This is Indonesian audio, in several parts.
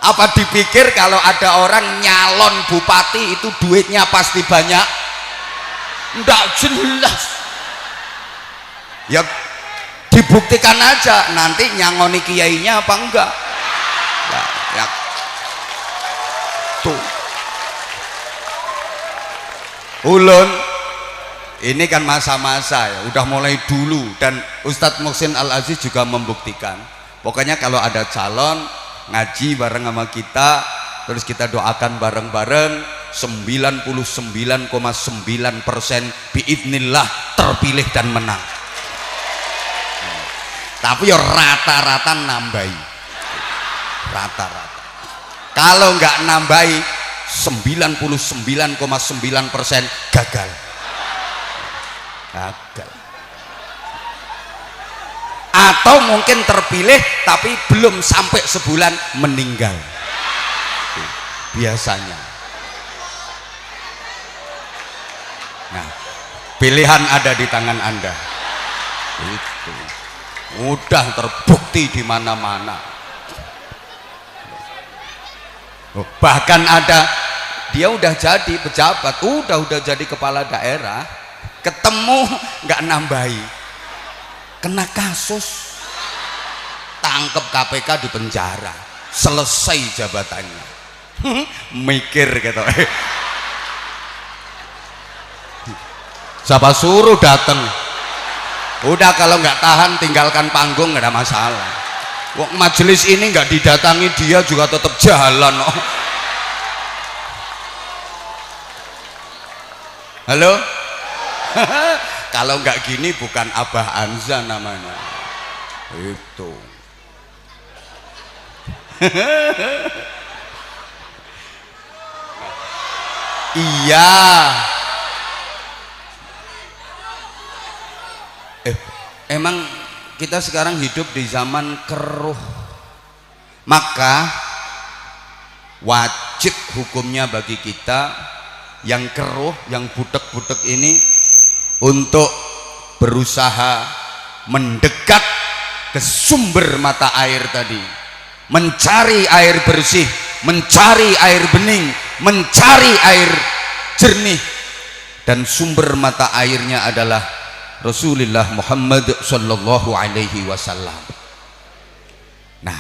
Apa dipikir kalau ada orang nyalon bupati itu duitnya pasti banyak? Nggak jelas. Ya dibuktikan aja nanti nyangoni kiainya apa enggak. Ya tuh ulun ini kan masa-masa ya udah mulai dulu, dan Ustadz Muhsin Al-Aziz juga membuktikan. Pokoknya kalau ada calon ngaji bareng sama kita, terus kita doakan bareng-bareng, 99,9% biidznillah terpilih dan menang. Tapi ya rata-rata nambahi, rata-rata. Kalau nggak nambahi 99,9% gagal. Gagal. Atau mungkin terpilih tapi belum sampai sebulan meninggal biasanya. Nah, pilihan ada di tangan Anda. Itu mudah terbukti di mana-mana. Bahkan ada dia udah jadi pejabat, udah jadi kepala daerah, ketemu nggak nambahi, kena kasus, tangkep KPK di penjara, selesai jabatannya. Mikir gitu. Siapa suruh datang? Udah kalau nggak tahan tinggalkan panggung, nggak ada masalah. Wong majelis ini nggak didatangi dia juga tetap jalan. Halo? Kalau nggak gini bukan Abah Anza namanya. Itu. Iya. Emang kita sekarang hidup di zaman keruh, maka wajib hukumnya bagi kita yang keruh, yang butek-butek ini untuk berusaha mendekat ke sumber mata air tadi, mencari air bersih, mencari air bening, mencari air jernih, dan sumber mata airnya adalah Rasulullah Muhammad Sallallahu Alaihi Wasallam. Nah,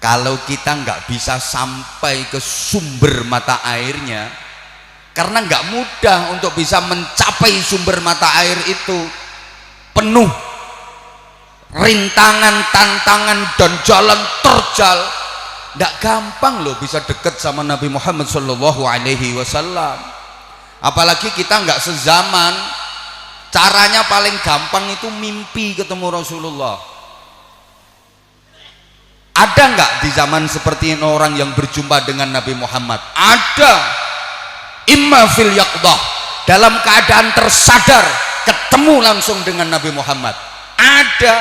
kalau kita nggak bisa sampai ke sumber mata airnya, karena nggak mudah untuk bisa mencapai sumber mata air itu, penuh rintangan, tantangan, dan jalan terjal. Nggak gampang loh bisa deket sama Nabi Muhammad Sallallahu Alaihi Wasallam. Apalagi kita nggak sezaman. Caranya paling gampang itu mimpi ketemu Rasulullah. Ada nggak di zaman seperti ini orang yang berjumpa dengan Nabi Muhammad? Ada. Imma fil yaqdah, dalam keadaan tersadar ketemu langsung dengan Nabi Muhammad. Ada.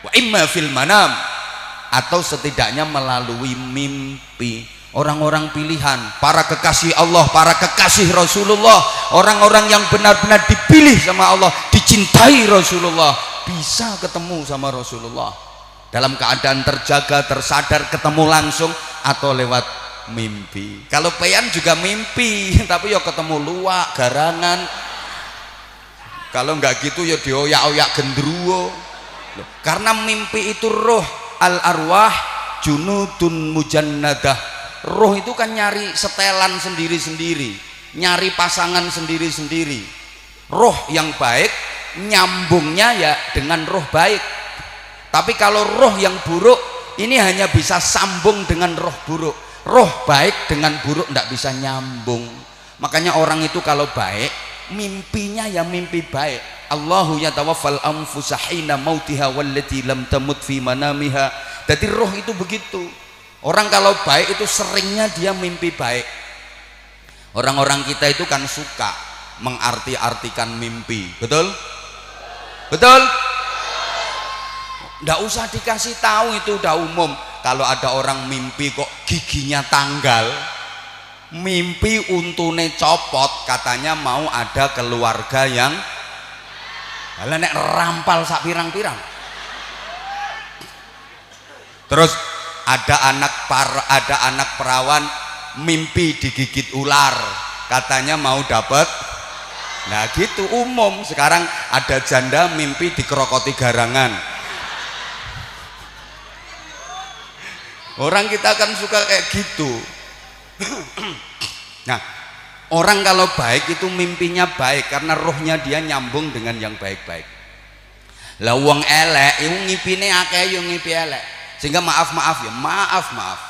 Wa imma fil manam, atau setidaknya melalui mimpi. Orang-orang pilihan, para kekasih Allah, para kekasih Rasulullah, orang-orang yang benar-benar dipilih sama Allah, dicintai Rasulullah, bisa ketemu sama Rasulullah dalam keadaan terjaga, tersadar, ketemu langsung atau lewat mimpi. Kalau peyan juga mimpi, tapi ya ketemu luwak, garangan. Kalau nggak gitu ya dioyak-oyak gendruwo. Karena mimpi itu roh, al arwah junudun mujannadah. Roh itu kan nyari setelan sendiri-sendiri, nyari pasangan sendiri-sendiri. Roh yang baik nyambungnya ya dengan roh baik. Tapi kalau roh yang buruk ini hanya bisa sambung dengan roh buruk. Roh baik dengan buruk tidak bisa nyambung. Makanya orang itu kalau baik, mimpinya ya mimpi baik. Allahu yatawaffal anfusa hina mautiha wallati lam tamut fi manamiha. Jadi roh itu begitu. Orang kalau baik itu seringnya dia mimpi baik. Orang-orang kita itu kan suka mengarti-artikan mimpi, betul? Betul? Nggak usah dikasih tahu, itu udah umum. Kalau ada orang mimpi kok giginya tanggal, mimpi untune copot, katanya mau ada keluarga yang ala nek rampal sak pirang-pirang. Terus ada anak perawan mimpi digigit ular, katanya mau dapat. Nah gitu umum. Sekarang ada janda mimpi dikerokoti garangan. Orang kita kan suka kayak gitu. Nah, orang kalau baik itu mimpinya baik karena rohnya dia nyambung dengan yang baik-baik. Lah wong elek iku ngipine akeh yo ngipi elek. Sehingga maaf ya, maaf.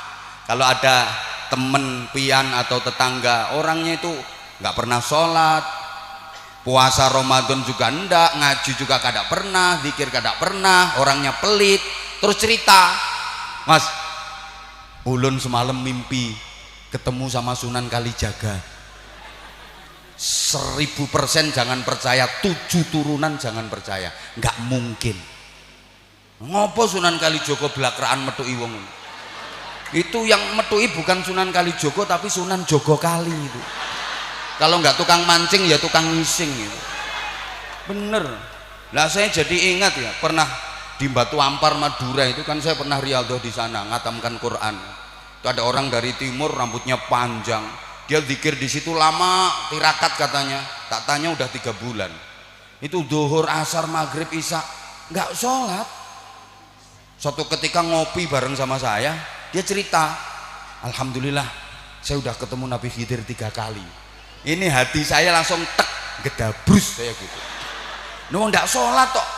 Kalau ada temen pian atau tetangga orangnya itu nggak pernah sholat, puasa Ramadan juga ndak, ngaji juga kada pernah, zikir kada pernah, orangnya pelit, terus cerita, Mas, ulun semalam mimpi ketemu sama Sunan Kalijaga. 1000% jangan percaya, 7 turunan jangan percaya, nggak mungkin. Ngopo Sunan Kalijogo belakraan metuki wong? Itu yang metuki bukan Sunan Kalijogo tapi Sunan Jogokali itu. Kalau nggak tukang mancing ya tukang ngising itu. Bener. Lah saya jadi ingat ya, pernah di Batu Ampar Madura itu kan saya pernah riyadhah di sana, ngatamkan Quran. Itu ada orang dari timur rambutnya panjang. Dia zikir di situ lama, tirakat katanya. Tak tanya udah 3 bulan. Itu zuhur, asar, maghrib, isya nggak sholat. Suatu ketika ngopi bareng sama saya, dia cerita, alhamdulillah saya udah ketemu Nabi Khidir 3 kali. Ini hati saya langsung tek, gedabrus saya gitu. No, nggak sholat toh.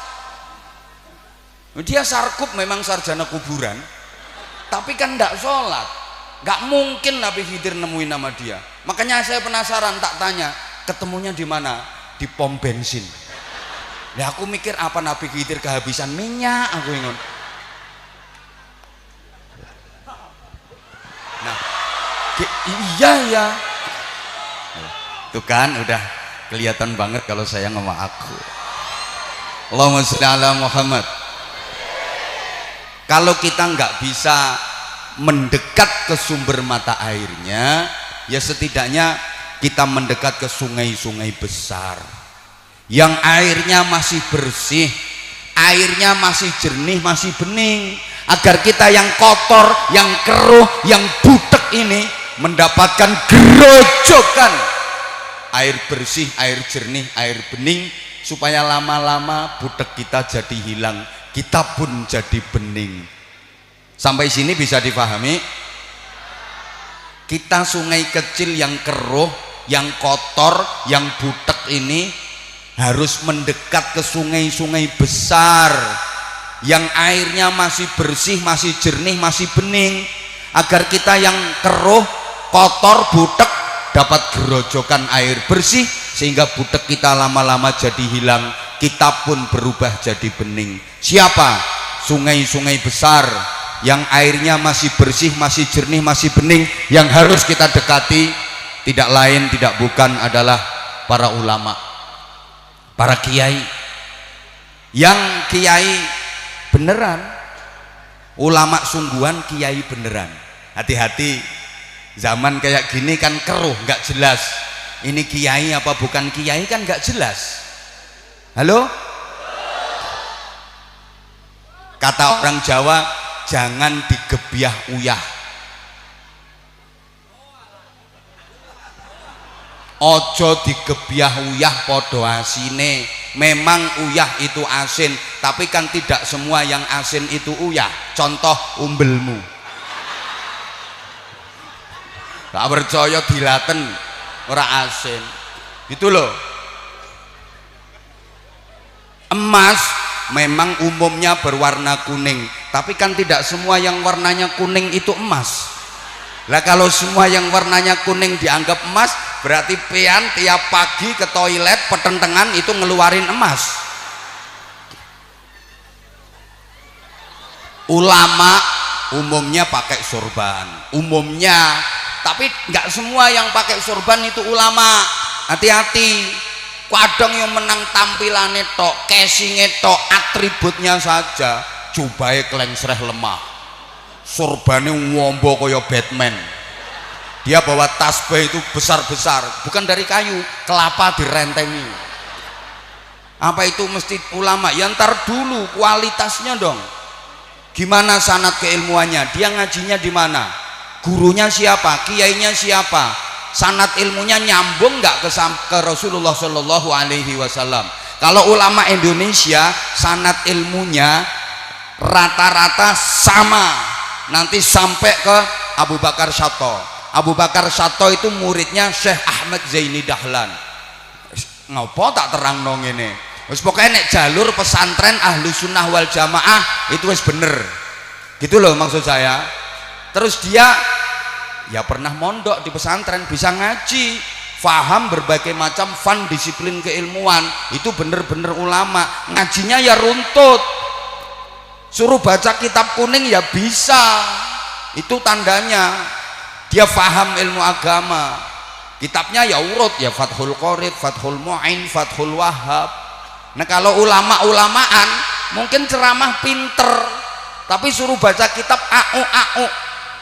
Dia sarkup memang sarjana kuburan, tapi kan nggak sholat. Nggak mungkin Nabi Khidir nemuin nama dia. Makanya saya penasaran, tak tanya ketemunya di mana? Di pom bensin. Ya aku mikir apa Nabi Khidir kehabisan minyak, aku ingat. Nah, iya ya. Tuh kan udah kelihatan banget kalau saya ngomong aku. Allahumma sholli ala Muhammad. Kalau kita nggak bisa mendekat ke sumber mata airnya, ya setidaknya kita mendekat ke sungai-sungai besar yang airnya masih bersih, airnya masih jernih, masih bening, agar kita yang kotor, yang keruh, yang butek ini mendapatkan gerojokan air bersih, air jernih, air bening, supaya lama-lama butek kita jadi hilang, kita pun jadi bening. Sampai sini bisa dipahami? Kita sungai kecil yang keruh, yang kotor, yang butek ini harus mendekat ke sungai-sungai besar yang airnya masih bersih, masih jernih, masih bening, agar kita yang keruh, kotor, butek dapat gerojokan air bersih, sehingga butek kita lama-lama jadi hilang, kita pun berubah jadi bening. Siapa? Sungai-sungai besar yang airnya masih bersih, masih jernih, masih bening, yang harus kita dekati tidak lain tidak bukan adalah para ulama, para kiai. Yang kiai beneran, ulama sungguhan, kiai beneran. Hati-hati, zaman kayak gini kan keruh, nggak jelas ini kiai apa bukan kiai, kan nggak jelas. Halo, kata orang Jawa, jangan digebyah uyah. Ojo digebyah uyah podo asine. Memang uyah itu asin, tapi kan tidak semua yang asin itu uyah. Contoh umbelmu. Gak percaya dilaten ora asin. Gitu loh. Emas memang umumnya berwarna kuning, tapi kan tidak semua yang warnanya kuning itu emas. Lah kalau semua yang warnanya kuning dianggap emas, berarti pian tiap pagi ke toilet petentengan itu ngeluarin emas. Ulama umumnya pakai sorban, umumnya, tapi nggak semua yang pakai sorban itu ulama. Hati-hati, kadang yang menang tampilannya tok, casingnya tok, atributnya saja, jubahe klengsreh lemah, sorbannya ngombo koyo Batman. Dia bawa tasbih itu besar-besar, bukan dari kayu, kelapa direntengi. Apa itu mesti ulama? Ya ntar dulu kualitasnya dong. Gimana sanad keilmuannya? Dia ngajinya di mana? Gurunya siapa? Kiainya siapa? Sanad ilmunya nyambung nggak ke Rasulullah Shallallahu Alaihi Wasallam? Kalau ulama Indonesia sanad ilmunya rata-rata sama, nanti sampai ke Abu Bakar Syato. Abu Bakar Syato itu muridnya Syekh Ahmad Zaini Dahlan. Ngopo tak terang dong ini? Wis pokoknya nek jalur pesantren ahlu sunnah wal jamaah itu wis bener, gitu loh maksud saya. Terus dia ya pernah mondok di pesantren, bisa ngaji, faham berbagai macam fan disiplin keilmuan, itu bener-bener ulama. Ngajinya ya runtut, suruh baca kitab kuning ya bisa, itu tandanya dia faham ilmu agama. Kitabnya ya urut, ya Fathul Qorib, Fathul Mu'in, Fathul Wahhab. Nah kalau ulama-ulamaan mungkin ceramah pinter, tapi suruh baca kitab au,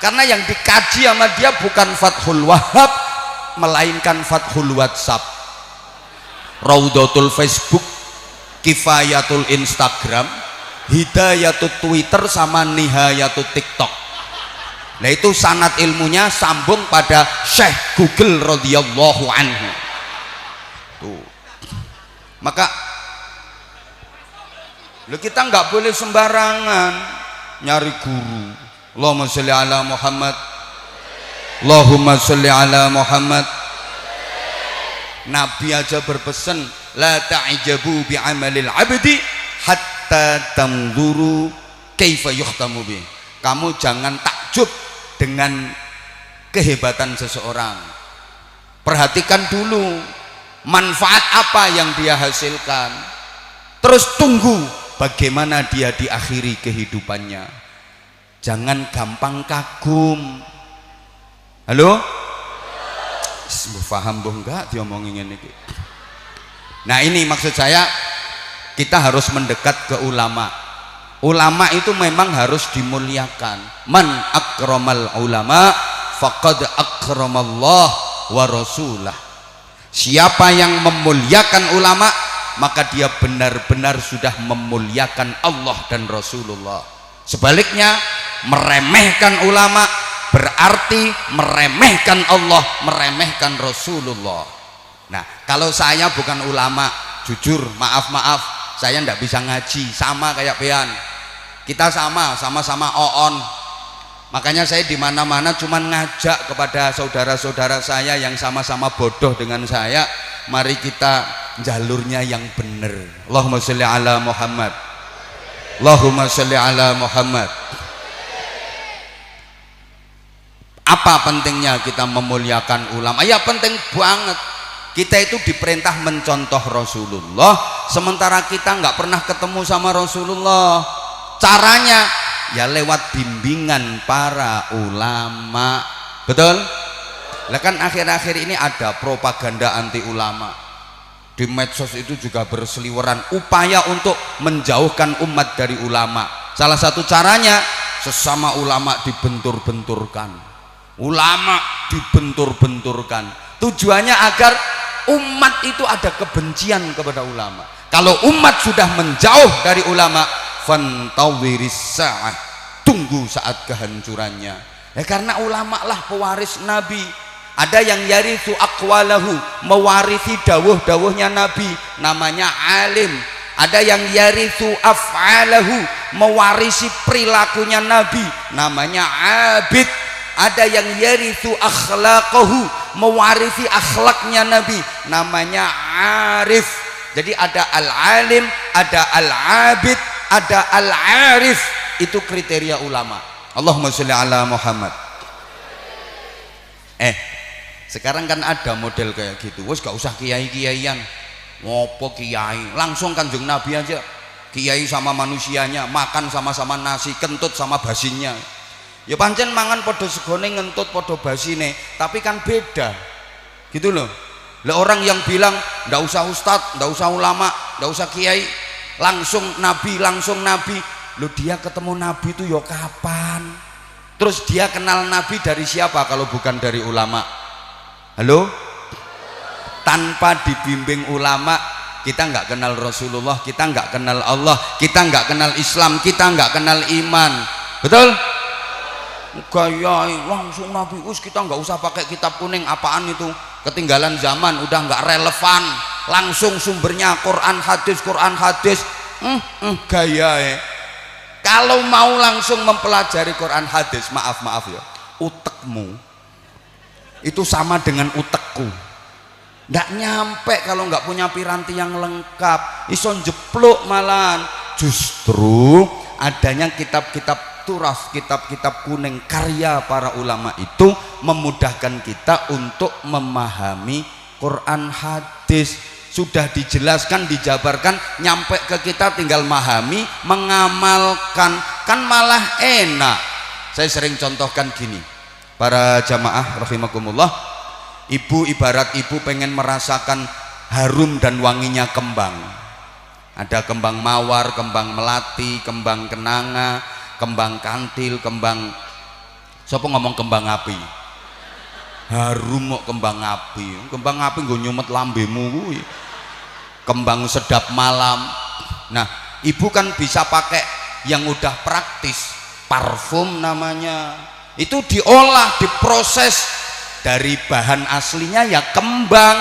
karena yang dikaji sama dia bukan Fathul Wahhab, melainkan Fathul WhatsApp, Raudatul Facebook, Kifayatul Instagram, Hidayatul Twitter, sama Nihayatul TikTok. Nah itu sanad ilmunya sambung pada Syekh Google radhiyallahu anhu. Tuh. Maka kita nggak boleh sembarangan nyari guru. Allahumma sholli ala Muhammad, Allahumma sholli ala Muhammad. Nabi aja berpesan, la ta'jabu bi amalil abdi hatta tanzuru kaifa yuhtamu bi. Kamu jangan takjub dengan kehebatan seseorang. Perhatikan dulu manfaat apa yang dia hasilkan, terus tunggu bagaimana dia diakhiri kehidupannya. Jangan gampang kagum. Halo? Paham boh enggak diomongin ini? Nah ini maksud saya, kita harus mendekat ke ulama. Ulama itu memang harus dimuliakan. Man akramal ulama faqad akramallah wa rasulah. Siapa yang memuliakan ulama, maka dia benar-benar sudah memuliakan Allah dan Rasulullah. Sebaliknya, meremehkan ulama berarti meremehkan Allah, meremehkan Rasulullah. Nah kalau saya bukan ulama, jujur maaf saya ndak bisa ngaji, sama kayak Bean. Kita sama-sama oon. Makanya saya di mana-mana cuman ngajak kepada saudara-saudara saya yang sama-sama bodoh dengan saya, mari kita jalurnya yang benar. Allahumma sholli ala Muhammad, Allahumma sholli ala Muhammad. Apa pentingnya kita memuliakan ulama? Ya penting banget. Kita itu diperintah mencontoh Rasulullah, sementara kita nggak pernah ketemu sama Rasulullah. Caranya ya lewat bimbingan para ulama. Betul? Lah kan akhir-akhir ini ada propaganda anti ulama. Di medsos itu juga berseliweran upaya untuk menjauhkan umat dari ulama. Salah satu caranya sesama ulama dibentur-benturkan. Ulama dibentur-benturkan. Tujuannya agar umat itu ada kebencian kepada ulama. Kalau umat sudah menjauh dari ulama, fantawiris sa'ah, tunggu saat kehancurannya. Karena ulama lah pewaris Nabi. Ada yang yarithu aqwalahu, mewarisi dawuh-dawuhnya Nabi, namanya alim. Ada yang yarithu af'alahu, mewarisi perilakunya Nabi, namanya abid. Ada yang yarithu akhlaqahu, mewarisi akhlaknya Nabi, namanya arif. Jadi ada al-alim, ada al-abid, ada al-arif. Itu kriteria ulama. Allahumma sholli ala Muhammad. Sekarang kan ada model kayak gitu. Wes gak usah kiai-kiaian. Ngopo kiai? Langsung Kanjeng Nabi aja. Kiai sama manusianya, makan sama-sama nasi, kentut sama basinnya. Ya pancen mangan podo segone, ngentut podo basine, tapi kan beda. Gitu loh. Lah orang yang bilang ndak usah ustadz, ndak usah ulama, ndak usah kiai, langsung Nabi. Loh dia ketemu Nabi itu ya kapan? Terus dia kenal Nabi dari siapa kalau bukan dari ulama? Halo? Tanpa dibimbing ulama, kita nggak kenal Rasulullah, kita nggak kenal Allah, kita nggak kenal Islam, kita nggak kenal iman. Betul? Gaya langsung Nabi kita nggak usah pakai kitab kuning, apaan itu, ketinggalan zaman, udah nggak relevan, langsung sumbernya Quran hadis gaya. Kalau mau langsung mempelajari Quran hadis, maaf ya, utekmu itu sama dengan utekku, nggak nyampe kalau nggak punya piranti yang lengkap, iso jepluk malahan. Justru adanya kitab-kitab turas, kitab-kitab kuning karya para ulama itu memudahkan kita untuk memahami Quran hadis. Sudah dijelaskan, dijabarkan, nyampe ke kita tinggal memahami, mengamalkan, kan malah enak. Saya sering contohkan gini, para jamaah rahimakumullah, ibu ibarat ibu pengen merasakan harum dan wanginya kembang. Ada kembang mawar, kembang melati, kembang kenanga, kembang kantil, kembang, siapa ngomong kembang api? Harum kok kembang api nggo nyumet lambemu kuwi. Kembang sedap malam. Nah, ibu kan bisa pakai yang udah praktis, parfum namanya. Itu diolah, diproses dari bahan aslinya ya kembang,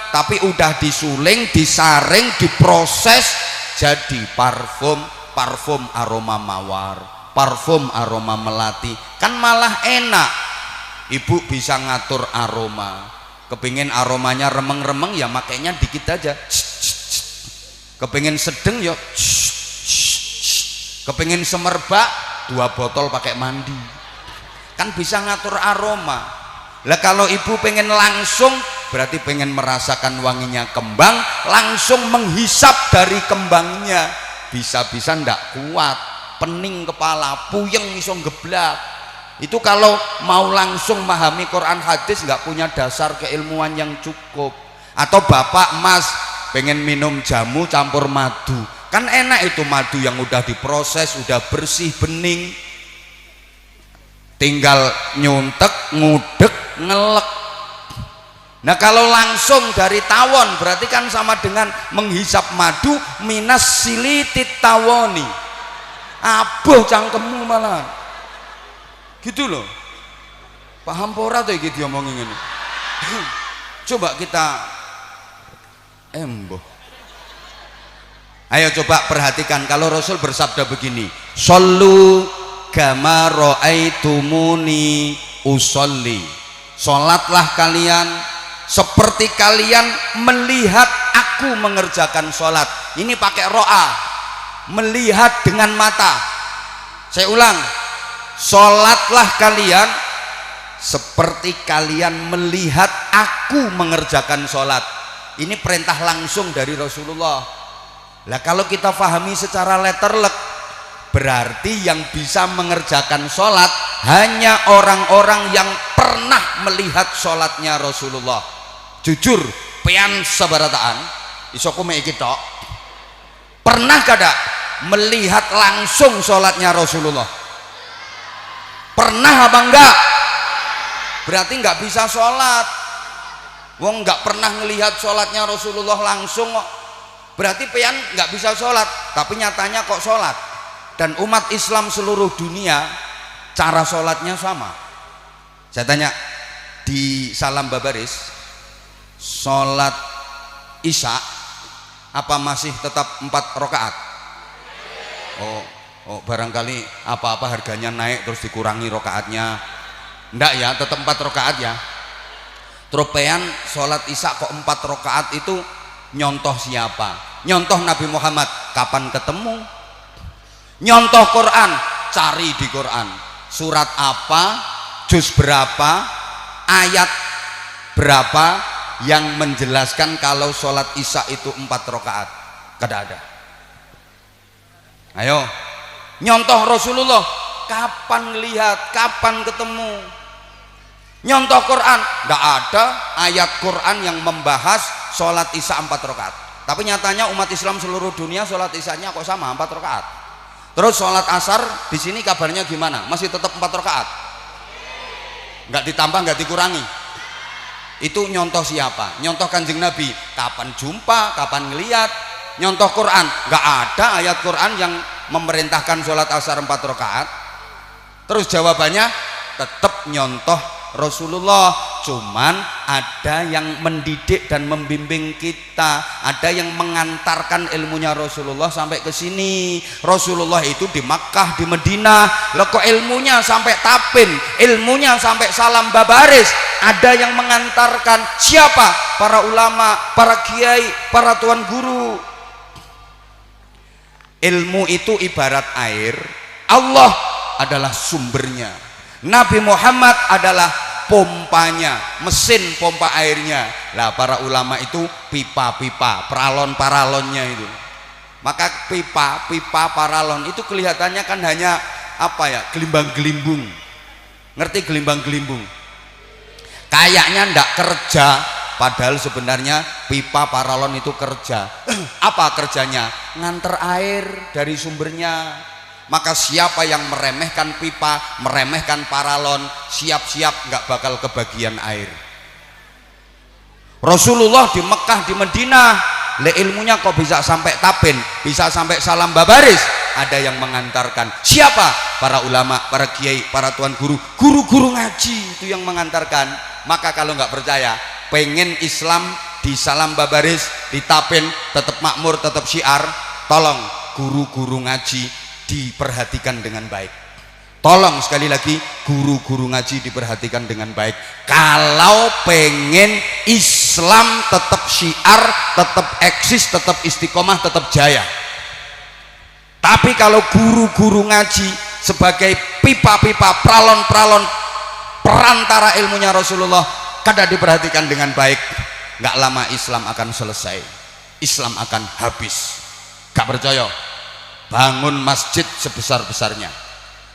tapi udah disuling, disaring, diproses jadi parfum aroma mawar, parfum aroma melati, kan malah enak. Ibu bisa ngatur aroma, kepingin aromanya remeng-remeng ya makainya dikit aja, kepingin sedeng ya, kepingin semerbak 2 botol pakai mandi, kan bisa ngatur aroma. Lah kalau ibu pengen langsung, berarti pengen merasakan wanginya kembang, langsung menghisap dari kembangnya, bisa-bisa ndak kuat, pening kepala, puyeng iso geblak. Itu kalau mau langsung memahami Quran hadis nggak punya dasar keilmuan yang cukup. Atau bapak mas pengen minum jamu campur madu, kan enak itu madu yang udah diproses, udah bersih bening, tinggal nyuntek, ngudek, ngelek. Nah kalau langsung dari tawon berarti kan sama dengan menghisap madu minas silitit tawoni, abuh cangkemmu malah gitu loh. Paham pora tuh gitu ngomongin ini. Coba kita emboh. Ayo coba perhatikan, kalau Rasul bersabda begini, shollu kama ra'aitumuni usolli, sholatlah kalian seperti kalian melihat aku mengerjakan sholat. Ini pakai ro'a, melihat dengan mata. Saya ulang, sholatlah kalian seperti kalian melihat aku mengerjakan sholat. Ini perintah langsung dari Rasulullah. Lah kalau kita pahami secara letterlek, berarti yang bisa mengerjakan sholat hanya orang-orang yang pernah melihat sholatnya Rasulullah. Jujur pian sabarataan isoku mek iki tok, pernah kada melihat langsung sholatnya Rasulullah? Pernah apa enggak? Berarti enggak bisa sholat. Wong enggak pernah ngelihat sholatnya Rasulullah langsung kok, berarti pian enggak bisa sholat. Tapi nyatanya kok sholat. Dan umat Islam seluruh dunia cara sholatnya sama. Saya tanya di Salam Babaris, sholat Isya apa masih tetap 4 rakaat? Oh barangkali apa-apa harganya naik terus dikurangi rokaatnya. Enggak ya, tetap 4 rokaat ya. Tropean sholat Isya kok 4 rokaat itu nyontoh siapa? Nyontoh Nabi Muhammad, kapan ketemu? Nyontoh Quran, cari di Quran surat apa, juz berapa, ayat berapa yang menjelaskan kalau sholat Isya itu 4 rokaat. Kada ada. Ayo nyontoh Rasulullah, kapan lihat, kapan ketemu? Nyontoh Quran, tidak ada ayat Quran yang membahas sholat Isya 4 rakaat. Tapi nyatanya umat Islam seluruh dunia sholat Isyanya kok sama 4 rakaat. Terus sholat asar di sini kabarnya gimana? Masih tetap 4 rakaat? Nggak ditambah, nggak dikurangi. Itu nyontoh siapa? Nyontoh Kanjeng Nabi. Kapan jumpa, kapan ngelihat, nyontoh Quran, nggak ada ayat Quran yang memerintahkan sholat asar 4 rakaat. Terus jawabannya tetap nyontoh Rasulullah, cuman ada yang mendidik dan membimbing kita, ada yang mengantarkan ilmunya Rasulullah sampai ke sini. Rasulullah itu di Makkah, di Madinah, loh kok ilmunya sampai tapin, ilmunya sampai salam babaris, ada yang mengantarkan. Siapa? Para ulama, para kiai, para tuan guru. Ilmu itu ibarat air, Allah adalah sumbernya, Nabi Muhammad adalah pompanya, mesin pompa airnya. Lah para ulama itu pipa-pipa, paralon-paralonnya itu. Maka pipa paralon itu kelihatannya kan hanya apa ya, gelimbang-gelimbung. Ngerti gelimbang-gelimbung? Kayaknya ndak kerja, padahal sebenarnya pipa paralon itu kerja. Apa kerjanya? Nganter air dari sumbernya. Maka siapa yang meremehkan pipa, meremehkan paralon, siap-siap nggak bakal kebagian air. Rasulullah di Mekah, di Madinah, le ilmunya kok bisa sampai tapin, bisa sampai salam babaris, ada yang mengantarkan. Siapa? Para ulama, para kiai, para tuan guru, guru-guru ngaji itu yang mengantarkan. Maka kalau nggak percaya, pengen Islam di salam babaris, di tapin, tetap makmur, tetap syiar, tolong guru-guru ngaji diperhatikan dengan baik. Tolong sekali lagi, guru-guru ngaji diperhatikan dengan baik. Kalau pengen Islam tetap syiar, tetap eksis, tetap istiqomah, tetap jaya. Tapi kalau guru-guru ngaji sebagai pipa-pipa, pralon-pralon perantara ilmunya Rasulullah kada diperhatikan dengan baik, nggak lama Islam akan selesai, Islam akan habis. Gak percaya? Bangun masjid sebesar-besarnya,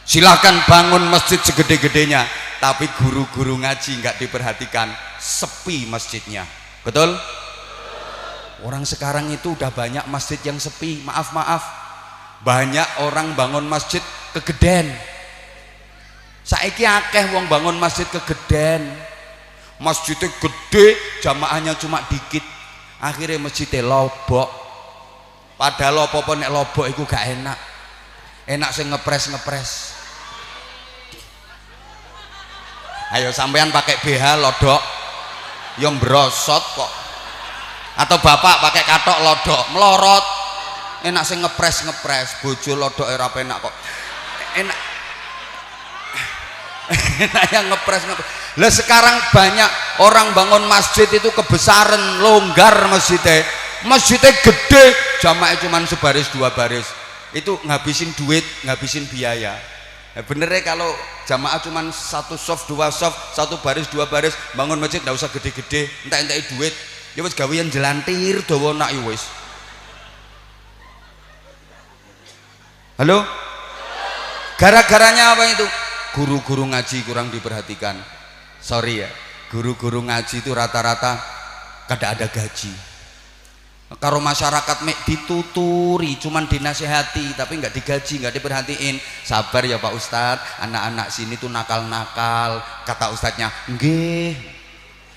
silahkan bangun masjid segede-gedenya, tapi guru-guru ngaji nggak diperhatikan, sepi masjidnya. Betul? Orang sekarang itu udah banyak masjid yang sepi. Maaf, banyak orang bangun masjid kegeden. Saiki akeh wong bangun masjid kegeden, masjidnya gede, jamaahnya cuma dikit, akhirnya masjidnya lobok. Padahal apa-apa nek lobok itu gak enak. Enak sing ngepres. Ayo sampean pakai BH lodok yang brosot kok. Atau bapak pakai katok lodok melorot. Enak sing ngepres. Bojo lodok era penak kok. Enak yang ngepres. Lah sekarang banyak orang bangun masjid itu kebesaran, longgar masjidnya. Masjidnya gede, jamaah cuma sebaris 2 baris, itu ngabisin duit, ngabisin biaya. Nah, bener ya kalau jamaah cuma 1 soft 2 soft, 1 baris 2 baris, bangun masjid nggak usah gede-gede, entek duit, ya wis gawean jelantir dawa nak ya wis. Halo? Gara-garanya apa itu? Guru-guru ngaji kurang diperhatikan. Sorry ya, guru-guru ngaji itu rata-rata kada ada gaji. Karo masyarakat mek dituturi, cuman dinasehati tapi nggak digaji, nggak diperhatiin. Sabar ya Pak Ustadz, anak-anak sini tuh nakal-nakal. Kata ustadznya, nggih.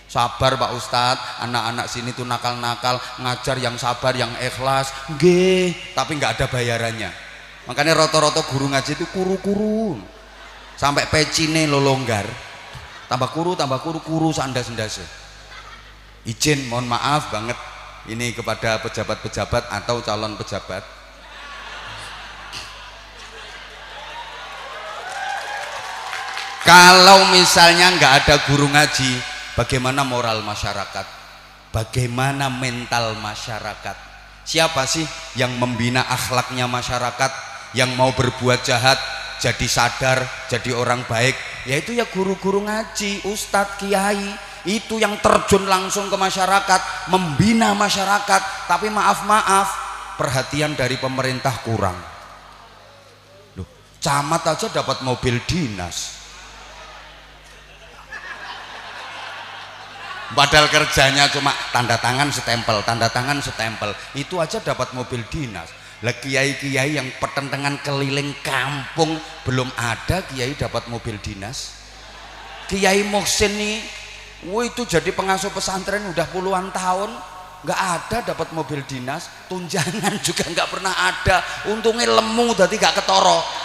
Sabar Pak Ustadz, anak-anak sini tuh nakal-nakal, ngajar yang sabar, yang ikhlas. Nggih, tapi nggak ada bayarannya. Makanya rata-rata guru ngaji itu kuru-kuru, sampai pecine lo longgar. Tambah kuru sandas-sendase. Izin, mohon maaf banget ini kepada pejabat-pejabat atau calon pejabat. Kalau misalnya nggak ada guru ngaji, bagaimana moral masyarakat? Bagaimana mental masyarakat? Siapa sih yang membina akhlaknya masyarakat, yang mau berbuat jahat jadi sadar, jadi orang baik? Yaitu ya guru-guru ngaji, ustadz, kiai. Itu yang terjun langsung ke masyarakat, membina masyarakat. Tapi maaf, perhatian dari pemerintah kurang. Loh, camat aja dapat mobil dinas, padahal kerjanya cuma tanda tangan stempel, itu aja dapat mobil dinas. Lah kiai-kiai yang pertentangan keliling kampung belum ada kiai dapat mobil dinas. Kiai Muhsin nih, itu jadi pengasuh pesantren udah puluhan tahun, nggak ada dapat mobil dinas, tunjangan juga nggak pernah ada, untungnya lemu tadi gak ketoro.